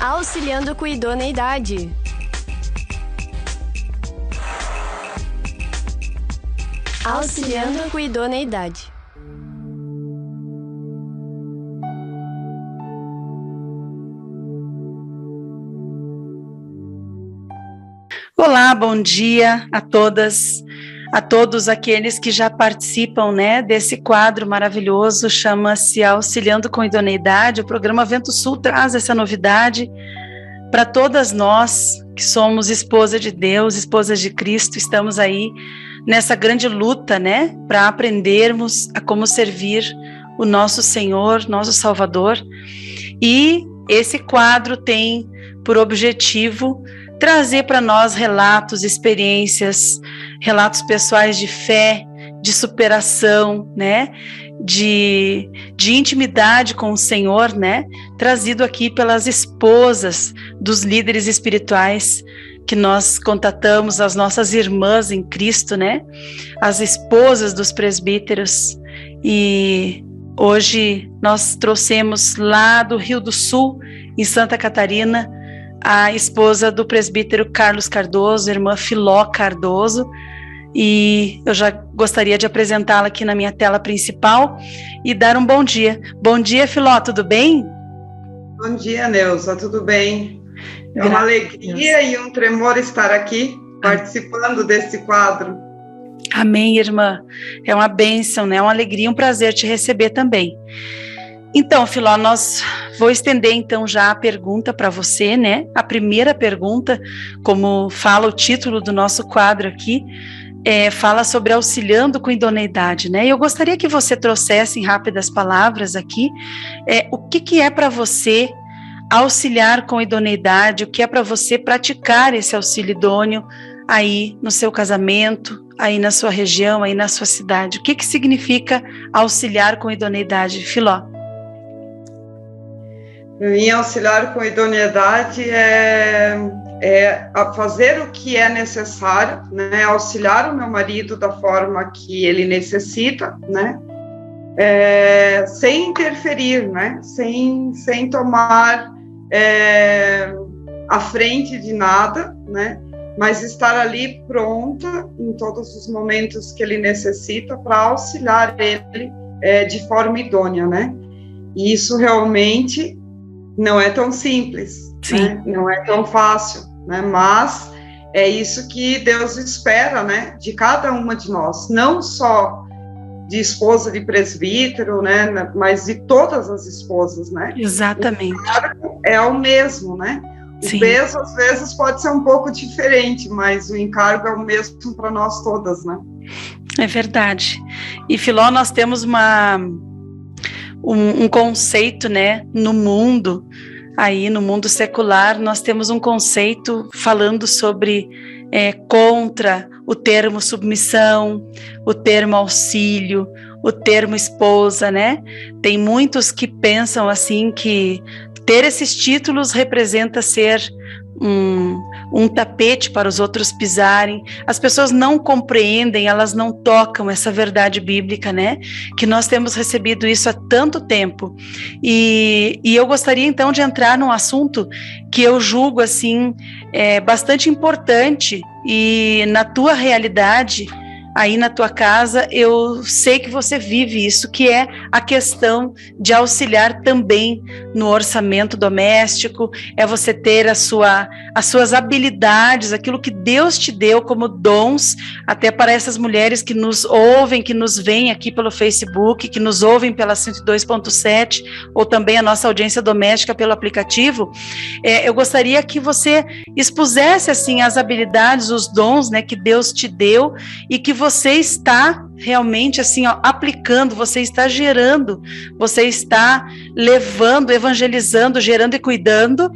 Auxiliando com idoneidade. Auxiliando com idoneidade. Olá, bom dia a todas, a todos aqueles que já participam, desse quadro maravilhoso, chama-se Auxiliando com Idoneidade. O programa Vento Sul traz essa novidade para todas nós que somos esposa de Deus, esposas de Cristo. Estamos aí nessa grande luta, para aprendermos a como servir o nosso Senhor, nosso Salvador. E esse quadro tem por objetivo trazer para nós relatos, experiências, relatos pessoais de fé, de superação, de intimidade com o Senhor, trazido aqui pelas esposas dos líderes espirituais que nós contatamos, as nossas irmãs em Cristo, as esposas dos presbíteros. E hoje nós trouxemos lá do Rio do Sul, em Santa Catarina, a esposa do presbítero Carlos Cardoso, irmã Filó Cardoso, e eu já gostaria de apresentá-la aqui na minha tela principal e dar um bom dia. Bom dia, Filó, tudo bem? Bom dia, Neuza, tudo bem? É uma alegria e um tremor estar aqui participando desse quadro. Amém, irmã. É uma bênção, uma alegria, um prazer te receber também. Então, Filó, vou estender então já a pergunta para você, A primeira pergunta, como fala o título do nosso quadro aqui, fala sobre auxiliando com idoneidade, E eu gostaria que você trouxesse em rápidas palavras aqui, o que é para você auxiliar com idoneidade, o que é para você praticar esse auxílio idôneo aí no seu casamento, aí na sua região, aí na sua cidade. O que significa auxiliar com idoneidade, Filó? Em auxiliar com idoneidade é fazer o que é necessário, auxiliar o meu marido da forma que ele necessita, sem interferir, sem tomar a frente de nada, mas estar ali pronta em todos os momentos que ele necessita para auxiliar ele de forma idônea, E isso realmente não é tão simples, não é tão fácil, mas é isso que Deus espera, de cada uma de nós, não só de esposa de presbítero, mas de todas as esposas, Exatamente. O encargo é o mesmo, O peso às vezes pode ser um pouco diferente, mas o encargo é o mesmo para nós todas, É verdade. E Filó, nós temos um conceito, no mundo, aí no mundo secular, nós temos um conceito falando sobre contra o termo submissão, o termo auxílio, o termo esposa, Tem muitos que pensam assim que ter esses títulos representa ser um tapete para os outros pisarem. As pessoas não compreendem, elas não tocam essa verdade bíblica, que nós temos recebido isso há tanto tempo. E eu gostaria então de entrar num assunto que eu julgo assim bastante importante, e na tua realidade, aí na tua casa, eu sei que você vive isso, que é a questão de auxiliar também no orçamento doméstico, é você ter as suas habilidades, aquilo que Deus te deu como dons, até para essas mulheres que nos ouvem, que nos veem aqui pelo Facebook, que nos ouvem pela 102.7, ou também a nossa audiência doméstica pelo aplicativo. Eu gostaria que você expusesse assim as habilidades, os dons, que Deus te deu, e que você está realmente assim, aplicando, você está gerando, você está levando, evangelizando, gerando e cuidando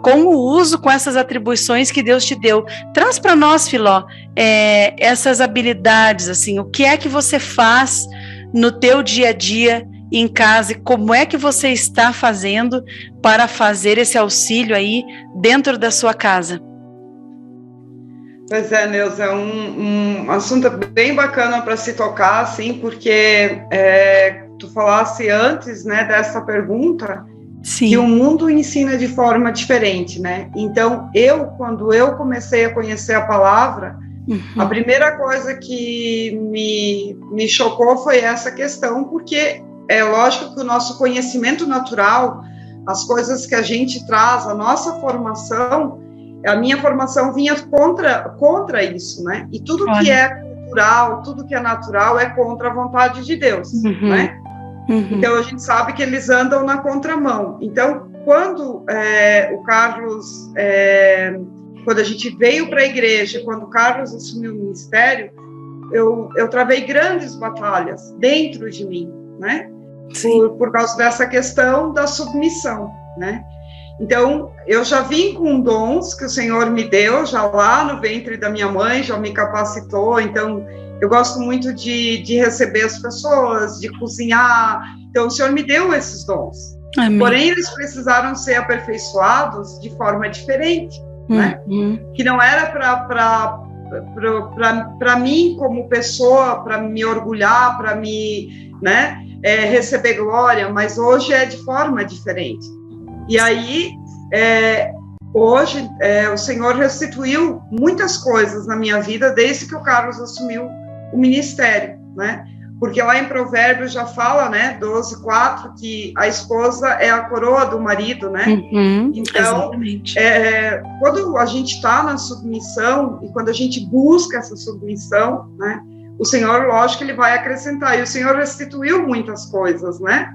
com o uso, com essas atribuições que Deus te deu. Traz para nós, Filó, essas habilidades, assim, o que é que você faz no teu dia a dia em casa, e como é que você está fazendo para fazer esse auxílio aí dentro da sua casa? Pois é, Neuza, é um assunto bem bacana para se tocar, assim, porque tu falasse antes, dessa pergunta, Sim. Que o mundo ensina de forma diferente, né? Então, quando eu comecei a conhecer a palavra, a primeira coisa que me chocou foi essa questão, porque é lógico que o nosso conhecimento natural, as coisas que a gente traz, a nossa formação, a minha formação vinha contra isso, né? E tudo que é cultural, tudo que é natural é contra a vontade de Deus, né? Então, a gente sabe que eles andam na contramão. Então, quando o Carlos, quando a gente veio para a igreja, quando o Carlos assumiu o ministério, eu travei grandes batalhas dentro de mim, né? Por causa dessa questão da submissão, né? Então, eu já vim com dons que o Senhor me deu, já lá no ventre da minha mãe, já me capacitou. Então, eu gosto muito de receber as pessoas, de cozinhar. Então, o Senhor me deu esses dons. Amém. Porém, eles precisaram ser aperfeiçoados de forma diferente, né? Que não era para mim como pessoa, para me orgulhar, para me, né, receber glória, mas hoje é de forma diferente. E aí, hoje, o Senhor restituiu muitas coisas na minha vida desde que o Carlos assumiu o ministério, né? Porque lá em Provérbios já fala, né, 12:4, que a esposa é a coroa do marido, né? Então, quando a gente está na submissão e quando a gente busca essa submissão, né, o Senhor, lógico, ele vai acrescentar. E o Senhor restituiu muitas coisas, né?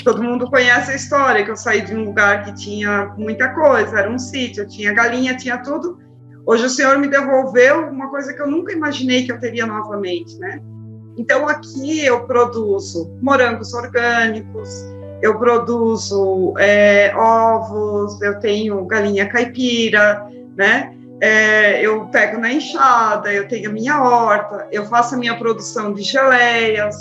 Todo mundo conhece a história, que eu saí de um lugar que tinha muita coisa, era um sítio, tinha galinha, tinha tudo. Hoje o Senhor me devolveu uma coisa que eu nunca imaginei que eu teria novamente, né? Então, aqui eu produzo morangos orgânicos, eu produzo ovos, eu tenho galinha caipira, né? Eu pego na enxada, eu tenho a minha horta, eu faço a minha produção de geleias,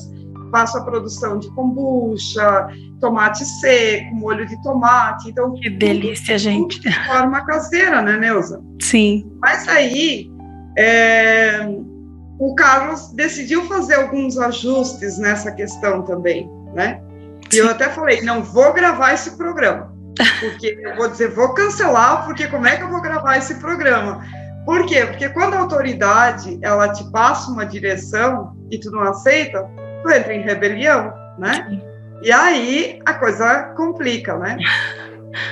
faço a produção de kombucha, tomate seco, molho de tomate. Então, que delícia, gente. De forma caseira, né, Neuza? Sim. Mas aí, o Carlos decidiu fazer alguns ajustes nessa questão também, né? E eu até falei, não vou gravar esse programa, porque eu vou dizer, vou cancelar, porque como é que eu vou gravar esse programa? Por quê? Porque quando a autoridade, ela te passa uma direção e tu não aceita, tu entra em rebelião, né? Sim. E aí a coisa complica, né?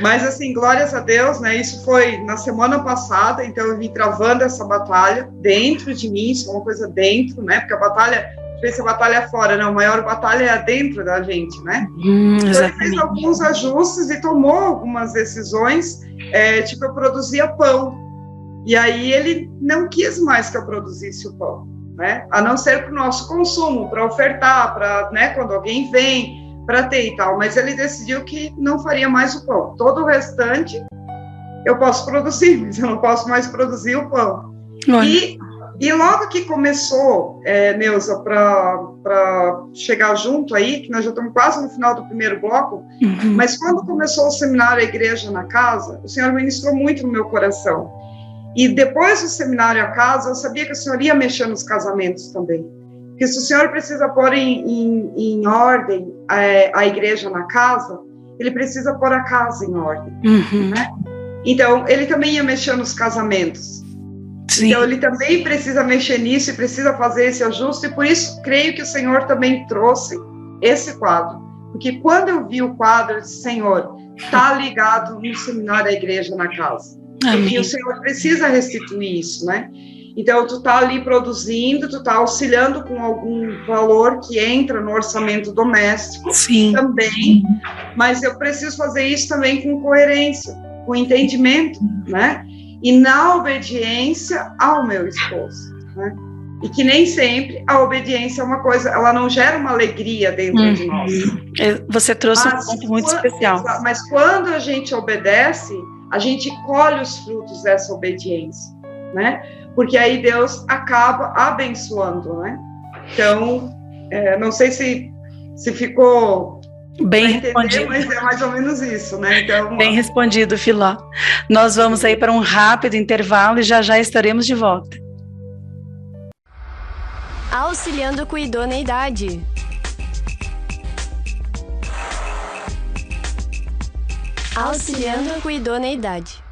Mas assim, glórias a Deus, né? Isso foi na semana passada, então eu vim travando essa batalha dentro de mim, isso é uma coisa dentro, né? Porque a batalha, a batalha fora, não, a maior batalha é dentro da gente, né? Então ele fez alguns ajustes e tomou algumas decisões, tipo, eu produzia pão, e aí ele não quis mais que eu produzisse o pão, né? A não ser para o nosso consumo, para ofertar, para, né, quando alguém vem, para ter e tal, mas ele decidiu que não faria mais o pão. Todo o restante eu posso produzir, mas eu não posso mais produzir o pão. E logo que começou, Neuza, para chegar junto aí, que nós já estamos quase no final do primeiro bloco, mas quando começou o seminário A Igreja na Casa, o Senhor ministrou muito no meu coração. E depois do seminário A Casa, eu sabia que o Senhor ia mexer nos casamentos também. Porque se o Senhor precisa pôr em ordem a igreja na casa, ele precisa pôr a casa em ordem. Né? Então, ele também ia mexer nos casamentos. Sim. Então, ele também precisa mexer nisso e precisa fazer esse ajuste. E por isso, creio que o Senhor também trouxe esse quadro. Porque quando eu vi o quadro, eu disse, Senhor, está ligado no seminário A Igreja na Casa. Amém. E o Senhor precisa restituir isso, né? Então, tu tá ali produzindo, tu tá auxiliando com algum valor que entra no orçamento doméstico. Sim. Também, mas eu preciso fazer isso também com coerência, com entendimento, né? E na obediência ao meu esposo, né? E que nem sempre a obediência é uma coisa, ela não gera uma alegria dentro de nós. Você trouxe um ponto muito especial. Mas quando a gente obedece, a gente colhe os frutos dessa obediência, né? Porque aí Deus acaba abençoando, né? Então, não sei se ficou bem respondido, mas é mais ou menos isso, né? Então, bem respondido, Filó. Nós vamos aí para um rápido intervalo e já estaremos de volta. Auxiliando com idoneidade. Auxiliando com a idoneidade.